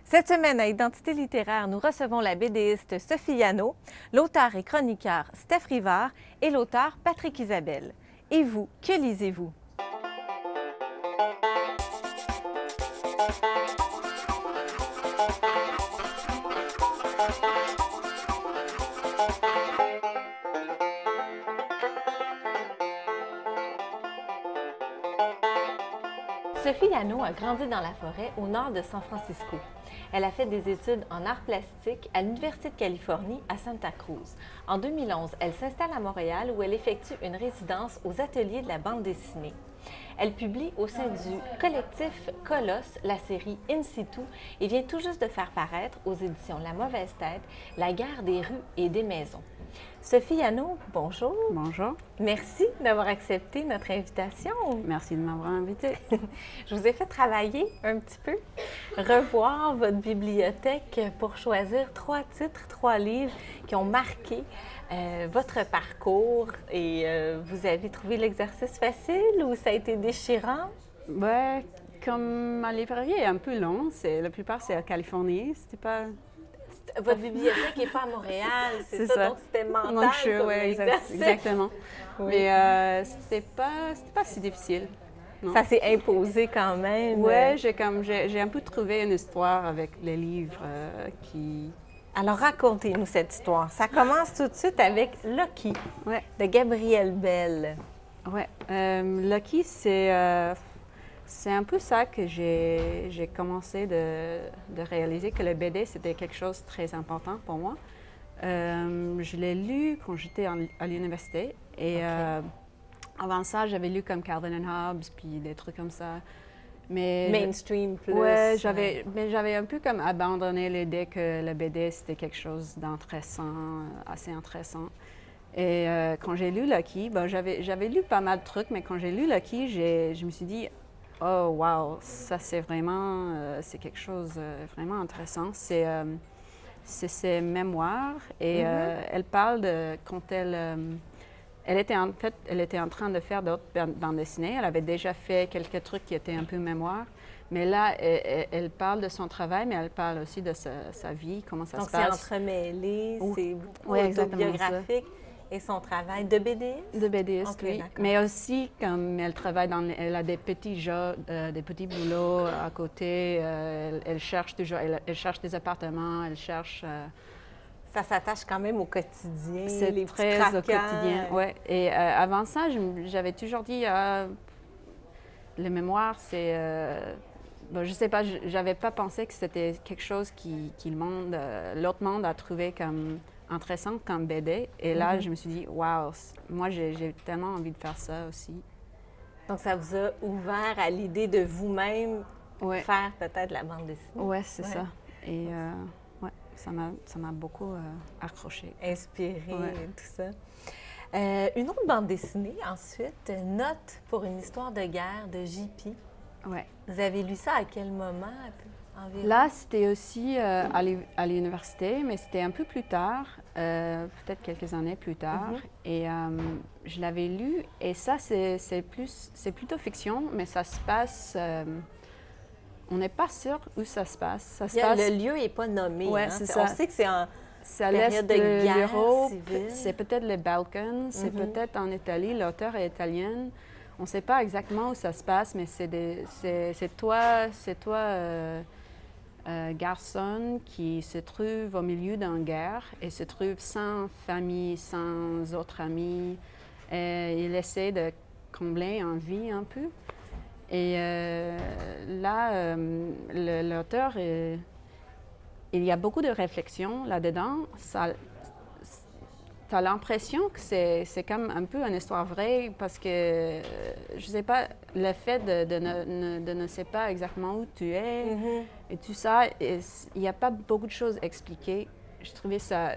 Cette semaine, à Identité littéraire, nous recevons la BDiste Sophie Yano, l'auteur et chroniqueur Steph Rivard et l'auteur Patrick Isabelle. Et vous, que lisez-vous? Sophie Yano a grandi dans la forêt au nord de San Francisco. Elle a fait des études en arts plastiques à l'Université de Californie à Santa Cruz. En 2011, elle s'installe à Montréal où elle effectue une résidence aux ateliers de la bande dessinée. Elle publie au sein du collectif Colosse la série In situ et vient tout juste de faire paraître aux éditions La Mauvaise Tête La guerre des rues et des maisons. Sophie Yano, bonjour. Bonjour. Merci d'avoir accepté notre invitation. Merci de m'avoir invitée. Je vous ai fait travailler un petit peu, revoir votre bibliothèque pour choisir 3 titres, 3 livres qui ont marqué votre parcours. Et vous avez trouvé l'exercice facile ou ça a été déchirant? Ouais, comme ma librairie est un peu longue, la plupart c'est en Californie, c'était pas... Votre bibliothèque n'est pas à Montréal, c'est ça. Donc c'était mental Non, comme exactement. Oui. Mais c'était pas si difficile. Non. Ça s'est imposé quand même. Ouais, j'ai un peu trouvé une histoire avec les livres qui... Alors racontez-nous cette histoire. Ça commence tout de suite avec Lucky de Gabrielle Bell. Ouais, Lucky, c'est un peu ça que j'ai commencé de réaliser que le BD, c'était quelque chose de très important pour moi. Je l'ai lu quand j'étais à l'université et avant ça, j'avais lu comme Calvin and Hobbes, puis des trucs comme ça. Mais, mainstream plus. Ouais, j'avais un peu comme abandonné l'idée que le BD, c'était quelque chose d'intéressant, assez intéressant. Et quand j'ai lu Lucky, j'avais lu pas mal de trucs, mais quand j'ai lu Lucky, je me suis dit, oh, wow, ça c'est vraiment, c'est quelque chose de vraiment intéressant. C'est ses mémoires et elle parle de quand elle était en train de faire d'autres bandes dessinées. Elle avait déjà fait quelques trucs qui étaient un peu mémoire. Mais là, elle parle de son travail, mais elle parle aussi de sa vie, comment ça se passe. Donc c'est entremêlés, c'est beaucoup autobiographique. Et son travail de BDiste? De BDiste, okay, oui. Mais aussi, comme elle travaille elle a des petits jobs, des petits boulots à côté. Elle cherche toujours, elle cherche des appartements, elle cherche... Ça s'attache quand même au quotidien, c'est les très petits au quotidien, oui. Et avant ça, j'avais toujours dit, le mémoire, c'est... bon, je sais pas, j'avais pas pensé que c'était quelque chose l'autre monde a trouvé comme... intéressant comme BD. Et là, je me suis dit, wow, moi, j'ai tellement envie de faire ça aussi. Donc, ça vous a ouvert à l'idée de vous-même faire peut-être la bande dessinée? Oui, c'est ça. Et ça m'a beaucoup accroché. Inspiré et tout ça. Une autre bande dessinée, ensuite, Notes pour une histoire de guerre de J.P. Oui. Vous avez lu ça à quel moment? Environ. Là, c'était aussi à l'université, mais c'était un peu plus tard, peut-être quelques années plus tard. Et je l'avais lu, et ça, c'est plutôt fiction, mais ça se passe... on n'est pas sûr où ça se passe. Le lieu n'est pas nommé. Oui, c'est ça. On sait que c'est en période de guerre civile. C'est peut-être les Balkans, c'est peut-être en Italie. L'auteur est italienne. On ne sait pas exactement où ça se passe, mais c'est toi garçon qui se trouve au milieu d'une guerre et se trouve sans famille, sans autres amis. Et il essaie de combler en vie un peu. Et là, l'auteur, il y a beaucoup de réflexions là-dedans. Tu as l'impression que c'est comme un peu une histoire vraie parce que, je sais pas, le fait de ne sais pas exactement où tu es et tout ça, il n'y a pas beaucoup de choses expliquées. Je trouvais ça...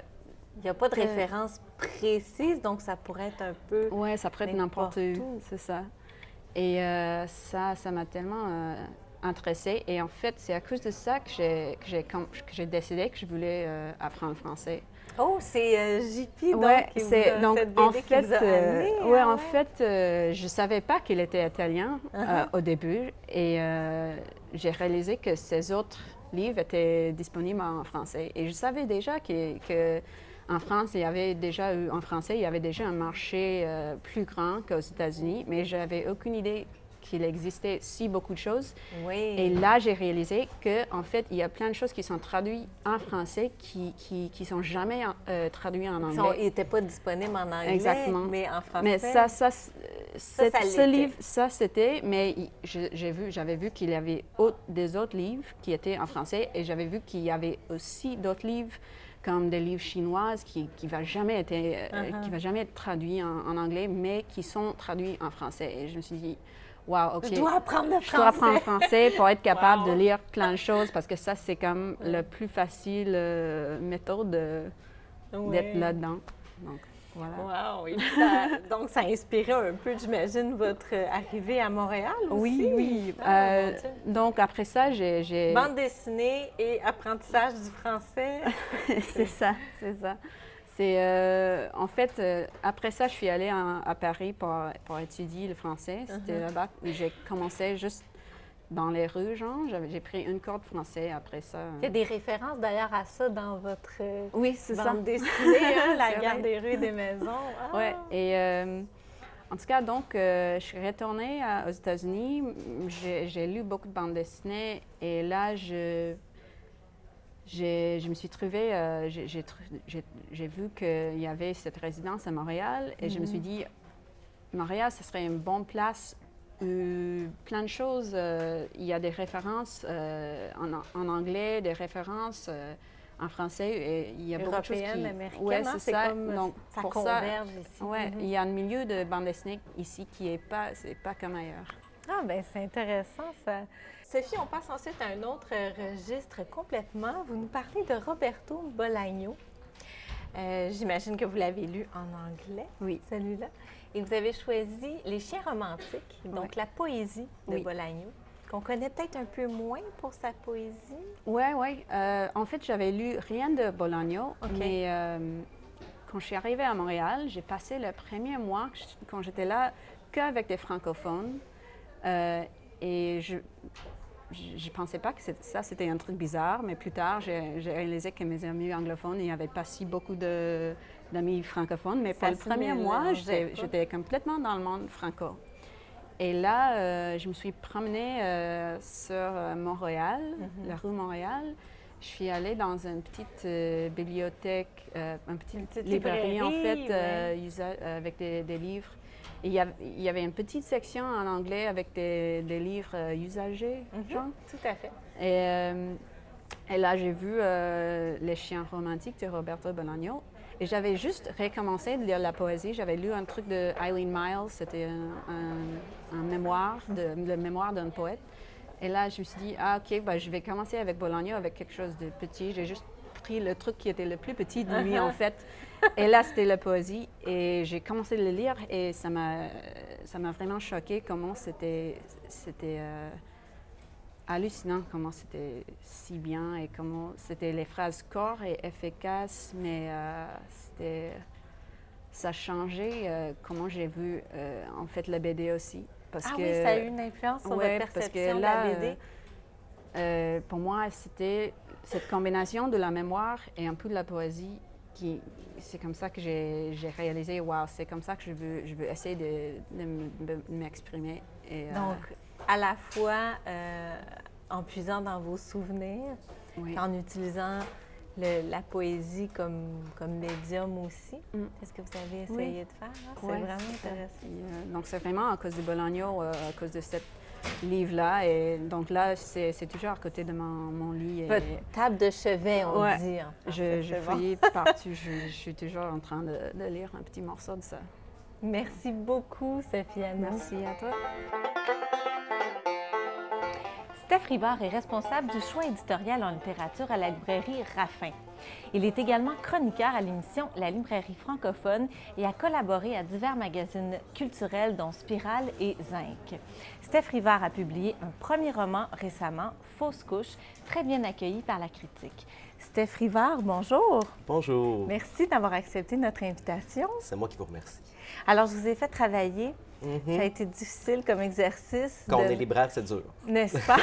Il n'y a pas de référence précise, donc ça pourrait être un peu... Oui, ça pourrait être n'importe où, c'est ça. Et ça m'a tellement intéressée. Et en fait, c'est à cause de ça que j'ai décidé que je voulais apprendre le français. Oh, c'est JP, donc, qui vous a amené, ouais, en fait, je ne savais pas qu'il était italien au début. Et j'ai réalisé que ses autres livres étaient disponibles en français. Et je savais déjà que en France, il y avait déjà eu, en français, il y avait déjà un marché plus grand qu'aux États-Unis, mais je n'avais aucune idée qu'il existait si beaucoup de choses. Oui. Et là, j'ai réalisé qu'en fait, il y a plein de choses qui sont traduites en français qui sont jamais traduites en anglais. Ils n'étaient pas disponibles en anglais, exactement. Mais en français. Mais ce livre, ça c'était, mais j'avais vu qu'il y avait des autres livres qui étaient en français et j'avais vu qu'il y avait aussi d'autres livres comme des livres chinoises qui ne va jamais être traduit en anglais, mais qui sont traduits en français. Et je me suis dit, wow, OK. Je dois apprendre le français. Je dois apprendre le français pour être capable de lire plein de choses parce que ça, c'est comme la plus facile méthode d'être là-dedans. Donc, voilà. Wow! Donc, ça a inspiré un peu, j'imagine, votre arrivée à Montréal aussi? Oui. Donc, après ça, j'ai... Bande dessinée et apprentissage du français. c'est ça. En fait, après ça, je suis allée à Paris pour étudier le français. C'était là-bas où j'ai commencé juste dans les rues, genre. J'ai pris une cours de français après ça. Il y a des références d'ailleurs à ça dans votre bande dessinée, la guerre des rues et des maisons. Ah. Oui, et en tout cas, donc, je suis retournée aux États-Unis. J'ai lu beaucoup de bandes dessinées et là, je me suis trouvée, j'ai vu qu'il y avait cette résidence à Montréal et je me suis dit, Montréal, ce serait une bonne place où plein de choses, il y a des références en anglais, des références en français et il y a beaucoup de choses qui... américaines, ouais, c'est ça. Comme donc, ça pour converge ici. Ouais, il y a un milieu de bande dessinée ici qui n'est pas comme ailleurs. Ah, bien, c'est intéressant, ça. Sophie, on passe ensuite à un autre registre complètement. Vous nous parlez de Roberto Bolaño. J'imagine que vous l'avez lu en anglais, oui, celui-là. Et vous avez choisi Les chiens romantiques, donc la poésie de Bolaño, qu'on connaît peut-être un peu moins pour sa poésie. Oui. En fait, j'avais lu rien de Bolaño, mais quand je suis arrivée à Montréal, j'ai passé le premier mois, quand j'étais là, qu'avec des francophones. Et je ne pensais pas que c'était un truc bizarre, mais plus tard, j'ai réalisé que mes amis anglophones, il n'y avait pas si beaucoup d'amis francophones. Mais pour le premier mois, j'étais complètement dans le monde franco. Et là, je me suis promenée sur Montréal, la rue Montréal. Je suis allée dans une petite bibliothèque, une petite librairie en fait, avec des livres. Et il y avait une petite section en anglais avec des livres usagés, genre. Tout à fait. Et là, j'ai vu Les chiens romantiques de Roberto Bolaño. Et j'avais juste recommencé de lire la poésie. J'avais lu un truc de Eileen Myles, c'était un mémoire, le mémoire d'un poète. Et là, je me suis dit, OK, ben, je vais commencer avec Bolaño, avec quelque chose de petit. J'ai juste pris le truc qui était le plus petit de lui, en fait. Et là, c'était la poésie. Et j'ai commencé à le lire et ça m'a vraiment choqué comment c'était hallucinant, comment c'était si bien et comment c'était les phrases courtes et efficaces, mais ça a changé comment j'ai vu, en fait, la BD aussi. Oui, ça a eu une influence sur votre perception de la BD? Pour moi, c'était cette combinaison de la mémoire et un peu de la poésie c'est comme ça que j'ai réalisé, wow, c'est comme ça que je veux essayer de m'exprimer. Donc, à la fois en puisant dans vos souvenirs, en utilisant la poésie comme médium aussi. Est-ce que vous avez essayé de faire? C'est vraiment intéressant. Donc, c'est vraiment à cause de Bolaño, à cause de ce livre-là. Et donc là, c'est toujours à côté de mon lit. Votre table de chevet, on dit. Je fouille partout. Je suis toujours en train de lire un petit morceau de ça. Merci beaucoup, Sophie Anneau. Merci à toi. Steph Rivard est responsable du choix éditorial en littérature à la librairie Raffin. Il est également chroniqueur à l'émission La librairie francophone et a collaboré à divers magazines culturels dont Spirale et Zinc. Steph Rivard a publié un premier roman récemment, Fausse couche, très bien accueilli par la critique. Steph Rivard, bonjour. Bonjour. Merci d'avoir accepté notre invitation. C'est moi qui vous remercie. Alors, je vous ai fait travailler Ça a été difficile comme exercice. Quand on est libraire, c'est dur. N'est-ce pas?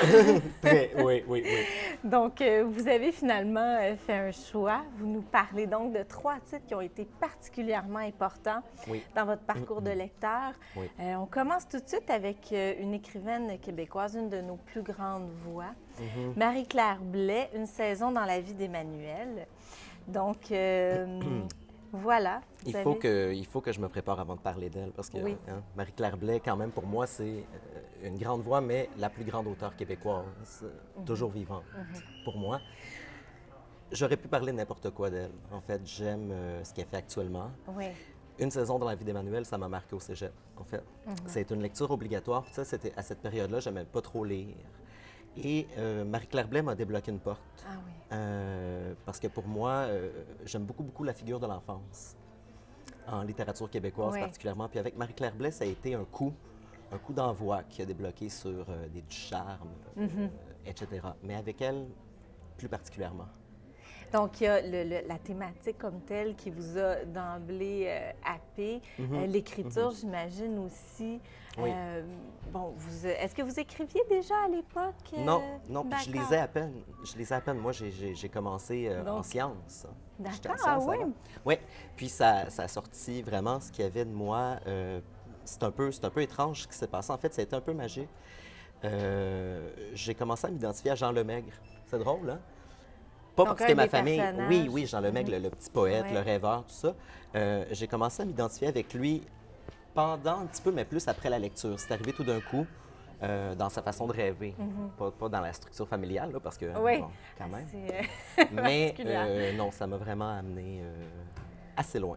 Oui, oui, oui. Donc, vous avez finalement fait un choix. Vous nous parlez donc de 3 titres qui ont été particulièrement importants dans votre parcours de lecteur. Oui. On commence tout de suite avec une écrivaine québécoise, une de nos plus grandes voix, Marie-Claire Blais, Une saison dans la vie d'Emmanuel. Donc, voilà. Il faut que je me prépare avant de parler d'elle parce que Marie-Claire Blais, quand même, pour moi, c'est une grande voix, mais la plus grande auteure québécoise, toujours vivante pour moi. J'aurais pu parler de n'importe quoi d'elle. En fait, j'aime ce qu'elle fait actuellement. Oui. Une saison dans la vie d'Emmanuel, ça m'a marqué au cégep, en fait. C'est une lecture obligatoire. Puis ça, c'était à cette période-là, j'aimais pas trop lire. Et Marie-Claire Blais m'a débloqué une porte. Ah oui. Parce que pour moi, j'aime beaucoup, beaucoup la figure de l'enfance, en littérature québécoise particulièrement. Puis avec Marie-Claire Blais, ça a été un coup d'envoi qui a débloqué sur du charme, etc. Mais avec elle, plus particulièrement. Donc, il y a la thématique comme telle qui vous a d'emblée happé. L'écriture, j'imagine aussi. Oui. Bon, est-ce que vous écriviez déjà à l'époque? Non, puis je lisais à peine. Moi, j'ai commencé en sciences. D'accord, oui. Oui, puis ça a sorti vraiment ce qu'il y avait de moi. C'est un peu étrange ce qui s'est passé. En fait, ça a été un peu magique. J'ai commencé à m'identifier à Jean Lemaigre. C'est drôle, hein? Pas parce que ma famille... Oui, Jean Lemaigre, le petit poète, le rêveur, tout ça. J'ai commencé à m'identifier avec lui pendant un petit peu, mais plus après la lecture. C'est arrivé tout d'un coup dans sa façon de rêver, pas dans la structure familiale, là, parce que, bon, quand même. Mais non, ça m'a vraiment amené assez loin.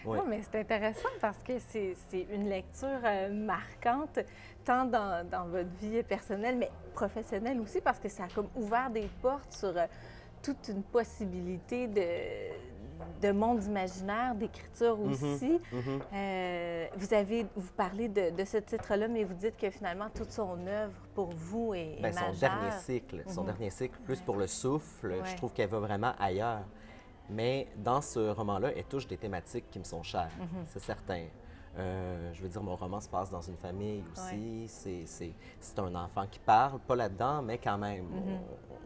Oui. Non, mais c'est intéressant parce que c'est une lecture marquante, tant dans votre vie personnelle, mais professionnelle aussi, parce que ça a comme ouvert des portes sur toute une possibilité de monde imaginaire, d'écriture aussi. Vous parlez de ce titre-là, mais vous dites que finalement, toute son œuvre pour vous est majeure. Son dernier cycle, plus pour le souffle, je trouve qu'elle va vraiment ailleurs. Mais dans ce roman-là, elle touche des thématiques qui me sont chères, c'est certain. Je veux dire, mon roman se passe dans une famille aussi. C'est un enfant qui parle, pas là-dedans, mais quand même,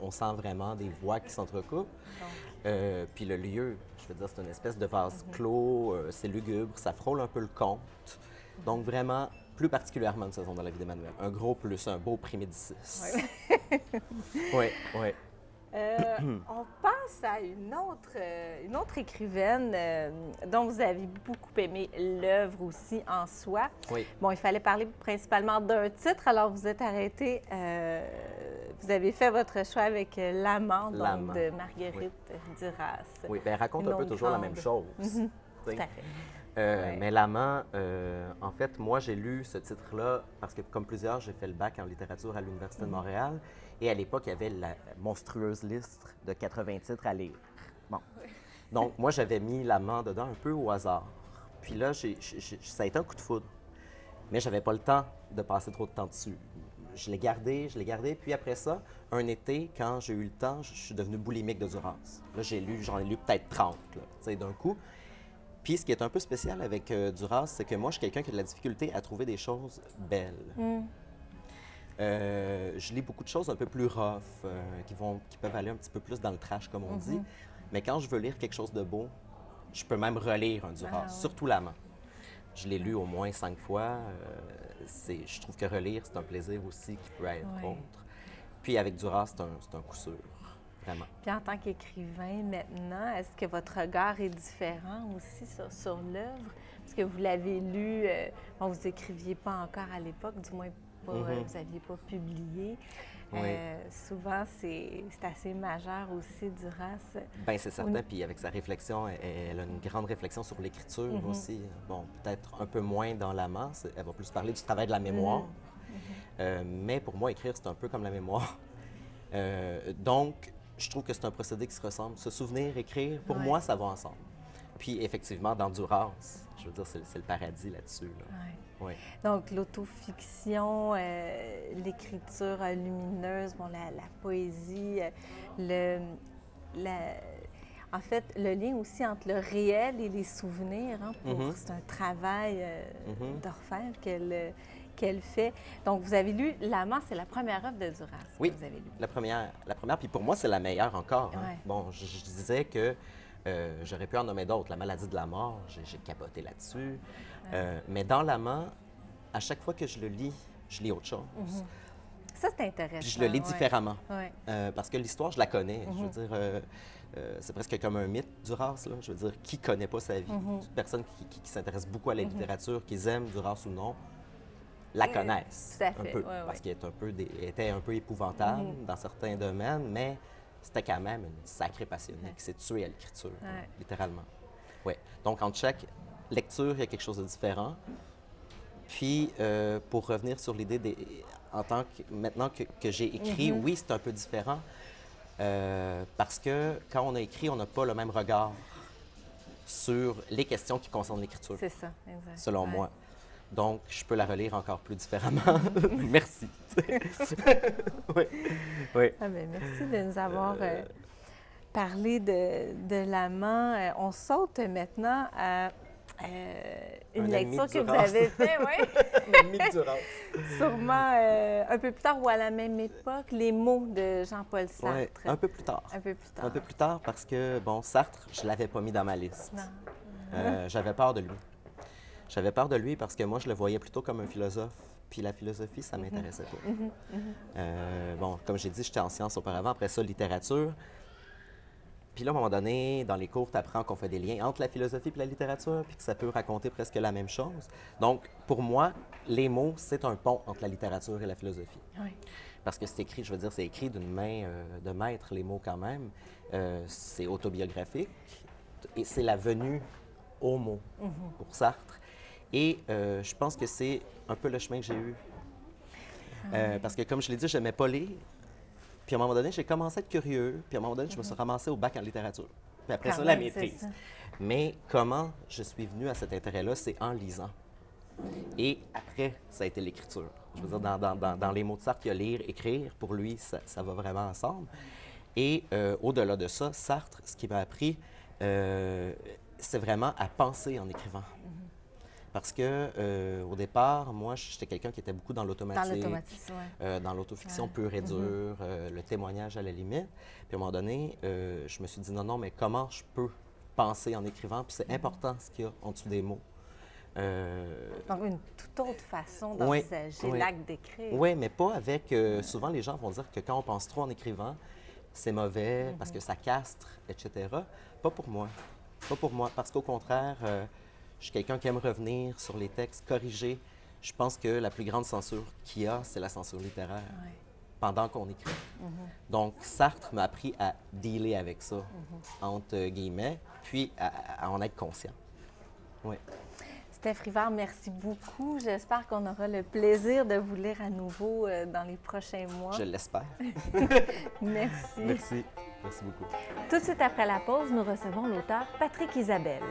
on sent vraiment des voix qui s'entrecoupent. Puis le lieu, je veux dire, c'est une espèce de vase clos, c'est lugubre, ça frôle un peu le conte. Donc vraiment, plus particulièrement Une saison dans la vie d'Emmanuel. Un gros plus, un beau prix Médicis. Oui, oui. On passe à une autre écrivaine dont vous avez beaucoup aimé l'œuvre aussi en soi. Oui. Bon, il fallait parler principalement d'un titre, alors vous êtes arrêté, vous avez fait votre choix avec L'amant de Marguerite Duras. Oui, bien, elle raconte un peu toujours la même chose. Tout à fait. Mais L'amant, en fait, moi, j'ai lu ce titre-là parce que, comme plusieurs, j'ai fait le bac en littérature à l'Université de Montréal. Et à l'époque, il y avait la monstrueuse liste de 80 titres à lire. Bon. Donc, moi, j'avais mis L'amant dedans un peu au hasard. Puis là, ça a été un coup de foudre. Mais j'avais pas le temps de passer trop de temps dessus. Je l'ai gardé. Puis après ça, un été, quand j'ai eu le temps, je suis devenu boulimique de Duras. Là, j'en ai lu peut-être 30, tu sais, d'un coup. Puis ce qui est un peu spécial avec Duras, c'est que moi, je suis quelqu'un qui a de la difficulté à trouver des choses belles. Je lis beaucoup de choses un peu plus rough, qui peuvent aller un petit peu plus dans le trash, comme on dit. Mais quand je veux lire quelque chose de beau, je peux même relire un Duras, surtout L'amant. Je l'ai lu au moins 5 fois. Je trouve que relire, c'est un plaisir aussi qui peut être autre. Puis avec Duras, c'est un coup sûr. Vraiment. Puis en tant qu'écrivain, maintenant, est-ce que votre regard est différent aussi sur l'œuvre? Parce que vous l'avez lu, bon, vous n'écriviez pas encore à l'époque, du moins pas, vous n'aviez pas publié. Souvent, c'est assez majeur aussi, Duras. Bien, c'est certain. Puis avec sa réflexion, elle a une grande réflexion sur l'écriture aussi. Bon, peut-être un peu moins dans L'amant. Elle va plus parler du travail de la mémoire. Mais pour moi, écrire, c'est un peu comme la mémoire. Donc, je trouve que c'est un procédé qui se ressemble. Se souvenir, écrire, pour moi, ça va ensemble. Puis, effectivement, dans Duras, je veux dire, c'est le paradis là-dessus. Là. Donc, l'autofiction, l'écriture lumineuse, bon, la poésie, en fait, le lien aussi entre le réel et les souvenirs. Hein, c'est un travail d'orfèvre qu'elle fait. Donc, vous avez lu L'amant, c'est la première œuvre de Duras oui, que vous avez lue. La première, puis pour moi, c'est la meilleure encore. Hein. Ouais. Bon, je disais que j'aurais pu en nommer d'autres. La maladie de la mort, j'ai capoté là-dessus. Mais dans L'amant, à chaque fois que je le lis, je lis autre chose. Ça, c'est intéressant. Puis je le lis différemment. Ouais. Parce que l'histoire, je la connais. Je veux dire, c'est presque comme un mythe, Duras. Là. Je veux dire, qui connaît pas sa vie? Toute personne qui s'intéresse beaucoup à la littérature, qu'ils aiment Duras ou non, la connaissent tout à fait. un peu. Parce qu'elle était un peu épouvantable dans certains domaines, mais c'était quand même une sacrée passionnée qui s'est tuée à l'écriture, littéralement. Ouais. Donc, entre chaque lecture, il y a quelque chose de différent. Puis, pour revenir sur l'idée maintenant que j'ai écrit, oui, c'est un peu différent. Parce que quand on a écrit, on n'a pas le même regard sur les questions qui concernent l'écriture. C'est ça, exact. Selon moi. Donc, je peux la relire encore plus différemment. Merci. Oui. Oui. Ah bien, merci de nous avoir parlé de l'amant. On saute maintenant à une lecture que vous avez faite, oui. L'ennemi de Duras. Sûrement un peu plus tard ou à la même époque, Les mots de Jean-Paul Sartre. Oui, un peu plus tard. Un peu plus tard. Un peu plus tard parce que, bon, Sartre, je ne l'avais pas mis dans ma liste. Non. J'avais peur de lui. J'avais peur de lui parce que moi, je le voyais plutôt comme un philosophe. Puis la philosophie, ça ne m'intéressait pas. Bon, comme j'ai dit, j'étais en sciences auparavant. Après ça, littérature. Puis là, à un moment donné, dans les cours, tu apprends qu'on fait des liens entre la philosophie et la littérature, puis que ça peut raconter presque la même chose. Donc, pour moi, les mots, c'est un pont entre la littérature et la philosophie. Oui. Parce que c'est écrit, je veux dire, c'est écrit d'une main de maître, les mots quand même. C'est autobiographique. Et c'est la venue aux mots pour Sartre. Et je pense que c'est un peu le chemin que j'ai eu. Parce que, comme je l'ai dit, je n'aimais pas lire. Puis à un moment donné, j'ai commencé à être curieux. Puis à un moment donné, je me suis ramassé au bac en littérature. Puis après ça, la maîtrise. Mais comment je suis venue à cet intérêt-là, c'est en lisant. Et après, ça a été l'écriture. Je veux dire, dans les mots de Sartre, il y a lire, écrire. Pour lui, ça va vraiment ensemble. Et au-delà de ça, Sartre, ce qui m'a appris, c'est vraiment à penser en écrivant. Parce que au départ, moi, j'étais quelqu'un qui était beaucoup dans l'automatique. Dans l'automatisme, oui. Dans l'autofiction pure et dure, le témoignage à la limite. Puis à un moment donné, je me suis dit non, mais comment je peux penser en écrivant? Puis c'est important ce qu'il y a en dessous des mots. Donc, une toute autre façon d'envisager l'acte d'écrire. Oui, mais pas avec... souvent, les gens vont dire que quand on pense trop en écrivant, c'est mauvais parce que ça castre, etc. Pas pour moi. Pas pour moi. Parce qu'au contraire... je suis quelqu'un qui aime revenir sur les textes, corriger. Je pense que la plus grande censure qu'il y a, c'est la censure littéraire, pendant qu'on écrit. Donc, Sartre m'a appris à dealer avec ça, entre guillemets, puis à en être conscient. Oui. Steph Rivard, merci beaucoup. J'espère qu'on aura le plaisir de vous lire à nouveau dans les prochains mois. Je l'espère. Merci. Merci. Merci beaucoup. Tout de suite après la pause, nous recevons l'auteur Patrick Isabelle.